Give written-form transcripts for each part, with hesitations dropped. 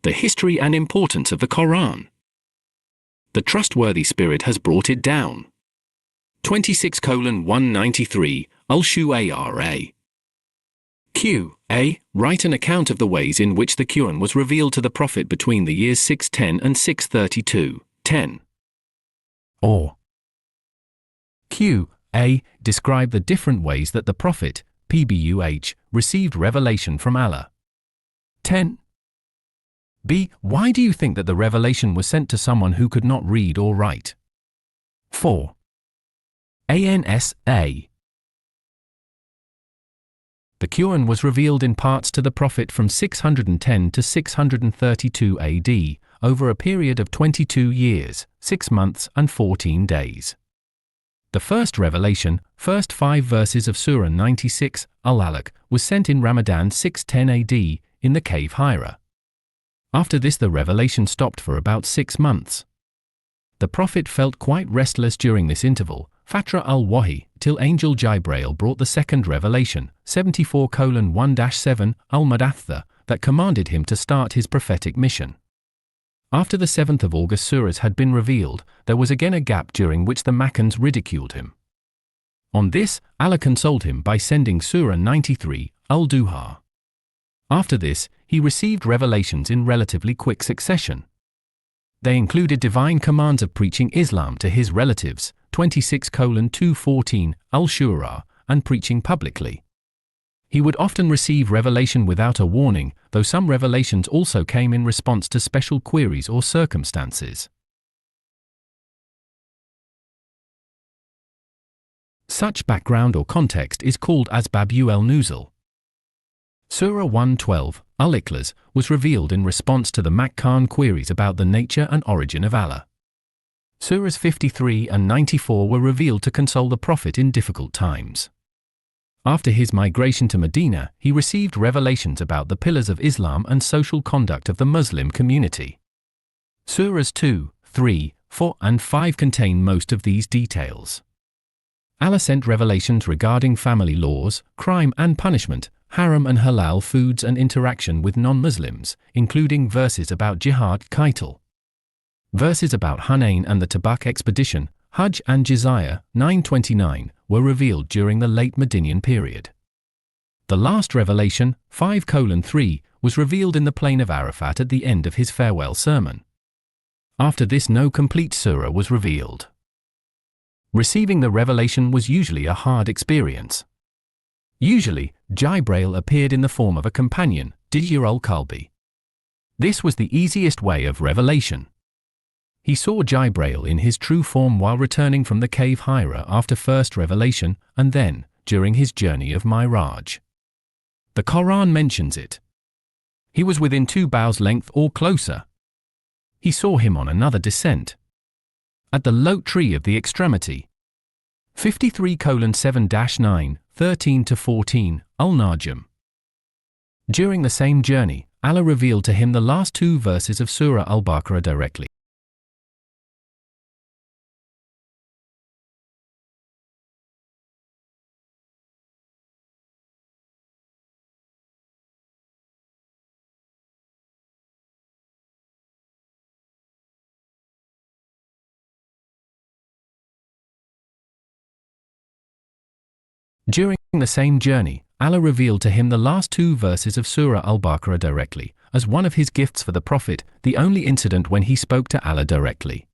The history and importance of the Quran. The trustworthy spirit has brought it down. 26:193 Al-Shu'ara. Q.A. Write an account of the ways in which the Quran was revealed to the Prophet between the years 610 and 632-10. Or Q.A. Describe the different ways that the Prophet, PBUH, received revelation from Allah. 10. B. Why do you think that the revelation was sent to someone who could not read or write? 4. ANSA. The Quran was revealed in parts to the Prophet from 610 to 632 AD, over a period of 22 years, 6 months and 14 days. The first revelation, first 5 verses of Surah 96, Al-Alaq, was sent in Ramadan 610 AD, in the cave Hira. After this the revelation stopped for about 6 months. The Prophet felt quite restless during this interval, Fatra al-Wahi, till Angel Jibrail brought the second revelation, 74:1-7, Al-Mudaththir, that commanded him to start his prophetic mission. After the 7th of August surahs had been revealed, there was again a gap during which the Makkans ridiculed him. On this, Allah consoled him by sending Surah 93, Al-Duha. After this, he received revelations in relatively quick succession. They included divine commands of preaching Islam to his relatives, 26:214, Al-Shura, and preaching publicly. He would often receive revelation without a warning, though some revelations also came in response to special queries or circumstances. Such background or context is called Asbab al-Nuzul. Surah 112, Al-Ikhlas, was revealed in response to the Makkan queries about the nature and origin of Allah. Surahs 53 and 94 were revealed to console the Prophet in difficult times. After his migration to Medina, he received revelations about the pillars of Islam and social conduct of the Muslim community. Surahs 2, 3, 4 and 5 contain most of these details. Allah sent revelations regarding family laws, crime and punishment, haram and halal foods and interaction with non-Muslims, including verses about jihad, qaital. Verses about Hunayn and the Tabuk expedition, Hajj and Jizya, 929, were revealed during the late Medinian period. The last revelation, 5:3, was revealed in the plain of Arafat at the end of his farewell sermon. After this no complete surah was revealed. Receiving the revelation was usually a hard experience. Usually, Jibrail appeared in the form of a companion, Dihyar al-Kalbi. This was the easiest way of revelation. He saw Jibrail in his true form while returning from the cave Hira after first revelation, and then, during his journey of Miraj. The Quran mentions it. He was within 2 bows length or closer. He saw him on another descent. At the lote tree of the extremity. 53:7-9, 13-14, Al-Najm. During the same journey, Allah revealed to him the last 2 verses of Surah Al-Baqarah directly. During the same journey, Allah revealed to him the last 2 verses of Surah Al-Baqarah directly, as one of his gifts for the Prophet, the only incident when he spoke to Allah directly.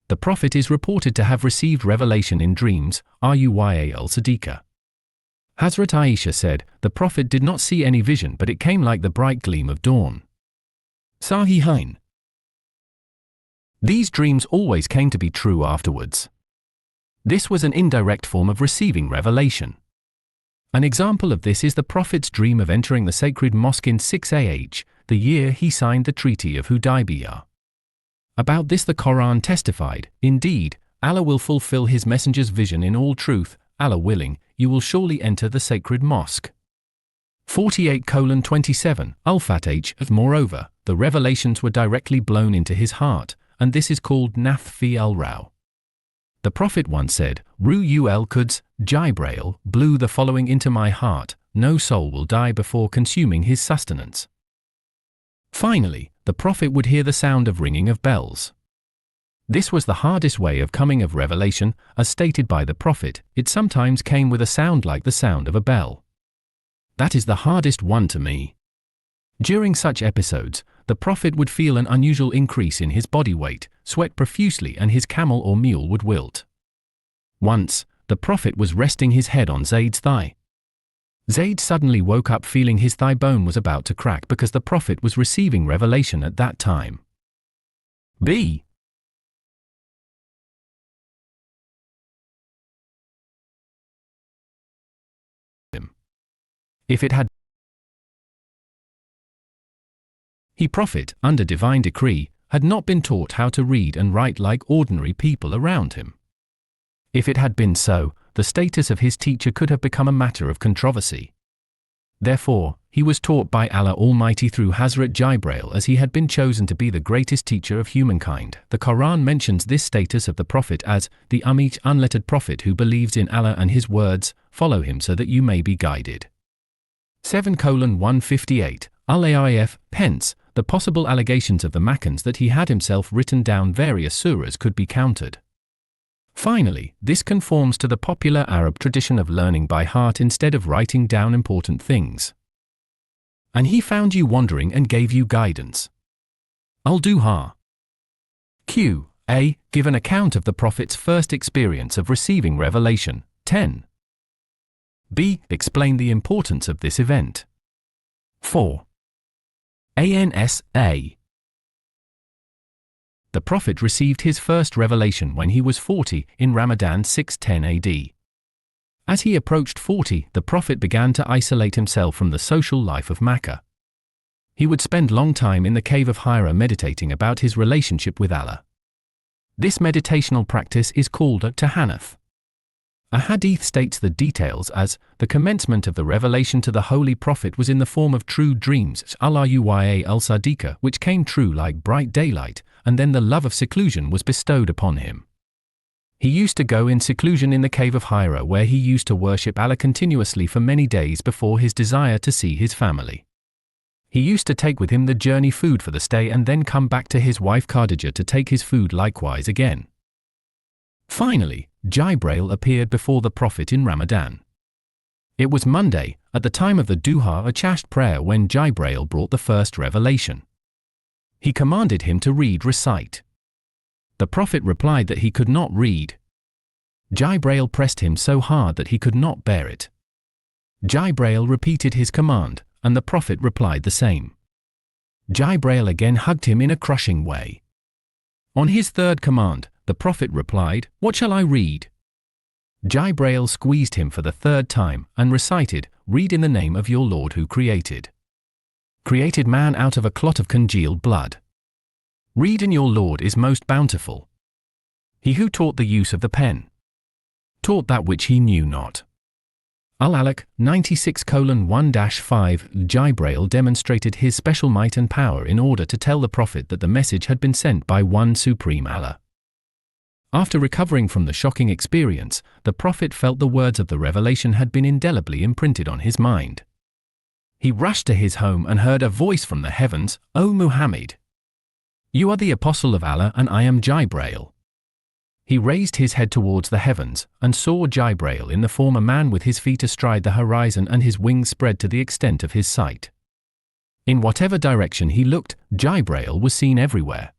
The Prophet is reported to have received revelation in dreams, Ruya al-Siddiqah. Hazrat Aisha said, the Prophet did not see any vision but it came like the bright gleam of dawn. Sahihain. These dreams always came to be true afterwards. This was an indirect form of receiving revelation. An example of this is the Prophet's dream of entering the sacred mosque in 6 the year he signed the Treaty of Hudaybiyah. About this the Quran testified, indeed, Allah will fulfill his messenger's vision in all truth, Allah willing, you will surely enter the sacred mosque. 48:27, Al-Fatih. Moreover, the revelations were directly blown into his heart, and this is called Nath fi al-Raw. The Prophet once said, Ru'u al-Quds, Jibrail, blew the following into my heart, no soul will die before consuming his sustenance. Finally, the prophet would hear the sound of ringing of bells. This was the hardest way of coming of revelation, as stated by the prophet. It sometimes came with a sound like the sound of a bell. That is the hardest one to me. During such episodes, the prophet would feel an unusual increase in his body weight, sweat profusely, and his camel or mule would wilt. Once, the prophet was resting his head on Zayd's thigh. Zayd suddenly woke up feeling his thigh bone was about to crack because the prophet was receiving revelation at that time. B. If it had he prophet, under divine decree, had not been taught how to read and write like ordinary people around him. If it had been so, the status of his teacher could have become a matter of controversy. Therefore, he was taught by Allah Almighty through Hazrat Jibreel, as he had been chosen to be the greatest teacher of humankind. The Quran mentions this status of the prophet as the ummite, unlettered prophet who believes in Allah and his words. Follow him so that you may be guided. 7:158. Al-Aif, hence, the possible allegations of the Makkans that he had himself written down various surahs could be countered. Finally, this conforms to the popular Arab tradition of learning by heart instead of writing down important things. And he found you wandering and gave you guidance. Al-Duha. Q. A. Give an account of the Prophet's first experience of receiving revelation. 10. B. Explain the importance of this event. 4. ANSA. The Prophet received his first revelation when he was 40 in Ramadan 610 AD. As he approached 40, the Prophet began to isolate himself from the social life of Makkah. He would spend long time in the cave of Hira meditating about his relationship with Allah. This meditational practice is called a tahanath. A hadith states the details as, the commencement of the revelation to the Holy Prophet was in the form of true dreams, al-Uyya al-Sadiqa, which came true like bright daylight, and then the love of seclusion was bestowed upon him. He used to go in seclusion in the cave of Hira, where he used to worship Allah continuously for many days before his desire to see his family. He used to take with him the journey food for the stay and then come back to his wife Khadijah to take his food likewise again. Finally, Jibreel appeared before the Prophet in Ramadan. It was Monday, at the time of the Duha, a chasht prayer, when Jibreel brought the first revelation. He commanded him to recite. The Prophet replied that he could not read. Jibreel pressed him so hard that he could not bear it. Jibreel repeated his command, and the Prophet replied the same. Jibreel again hugged him in a crushing way. On his third command, the Prophet replied, "What shall I read?" Jibreel squeezed him for the third time and recited, "Read in the name of your Lord who created man out of a clot of congealed blood. Read in your Lord is most bountiful. He who taught the use of the pen taught that which he knew not." Al-Alaq 96:1-5. Jibreel demonstrated his special might and power in order to tell the Prophet that the message had been sent by one supreme Allah. After recovering from the shocking experience, the Prophet felt the words of the revelation had been indelibly imprinted on his mind. He rushed to his home and heard a voice from the heavens, "O Muhammad, you are the apostle of Allah and I am Jibreel." He raised his head towards the heavens and saw Jibreel in the form of a man with his feet astride the horizon and his wings spread to the extent of his sight. In whatever direction he looked, Jibreel was seen everywhere.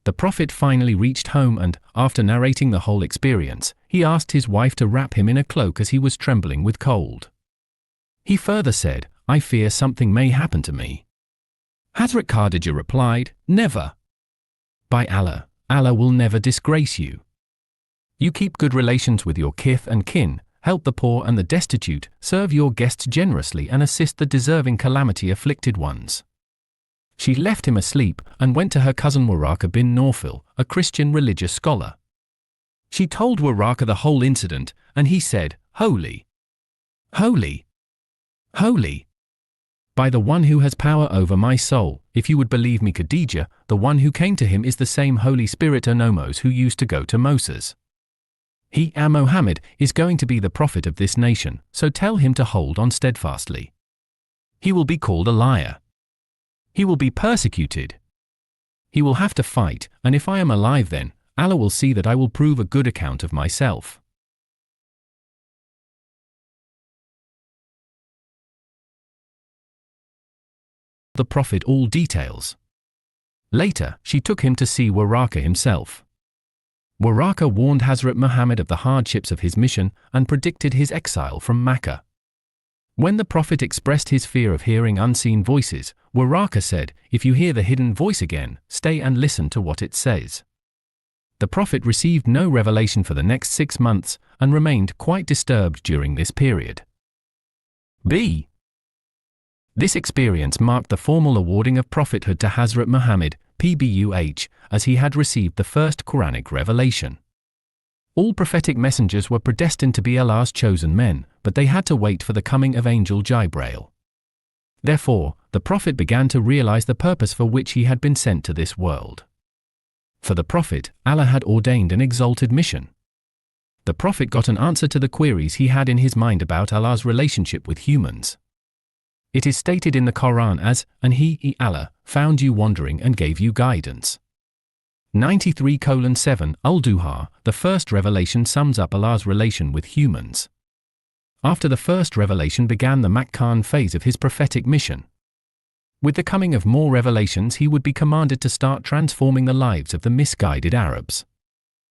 The Prophet finally reached home and, after narrating the whole experience, he asked his wife to wrap him in a cloak as he was trembling with cold. He further said, "I fear something may happen to me." Hazrat Khadijah replied, "Never. By Allah, Allah will never disgrace you. You keep good relations with your kith and kin, help the poor and the destitute, serve your guests generously and assist the deserving calamity-afflicted ones." She left him asleep and went to her cousin Waraka bin Nawfal, a Christian religious scholar. She told Waraka the whole incident, and he said, "Holy, holy, holy. By the one who has power over my soul, if you would believe me, Khadijah, the one who came to him is the same Holy Spirit Anomos who used to go to Moses. He, Muhammad, is going to be the prophet of this nation, so tell him to hold on steadfastly. He will be called a liar. He will be persecuted. He will have to fight, and if I am alive then, Allah will see that I will prove a good account of myself. The Prophet all details. Later, she took him to see Waraka himself. Waraka warned Hazrat Muhammad of the hardships of his mission and predicted his exile from Makkah. When the Prophet expressed his fear of hearing unseen voices, Waraka said, "If you hear the hidden voice again, stay and listen to what it says." The Prophet received no revelation for the next 6 months and remained quite disturbed during this period. B. This experience marked the formal awarding of prophethood to Hazrat Muhammad, PBUH, as he had received the first Quranic revelation. All prophetic messengers were predestined to be Allah's chosen men, but they had to wait for the coming of Angel Jibreel. Therefore, the Prophet began to realize the purpose for which he had been sent to this world. For the Prophet, Allah had ordained an exalted mission. The Prophet got an answer to the queries he had in his mind about Allah's relationship with humans. It is stated in the Quran as, "And he, Allah, found you wandering and gave you guidance." 93:7 Al-Duha, the first revelation sums up Allah's relation with humans. After the first revelation began the Makkan phase of his prophetic mission. With the coming of more revelations he would be commanded to start transforming the lives of the misguided Arabs.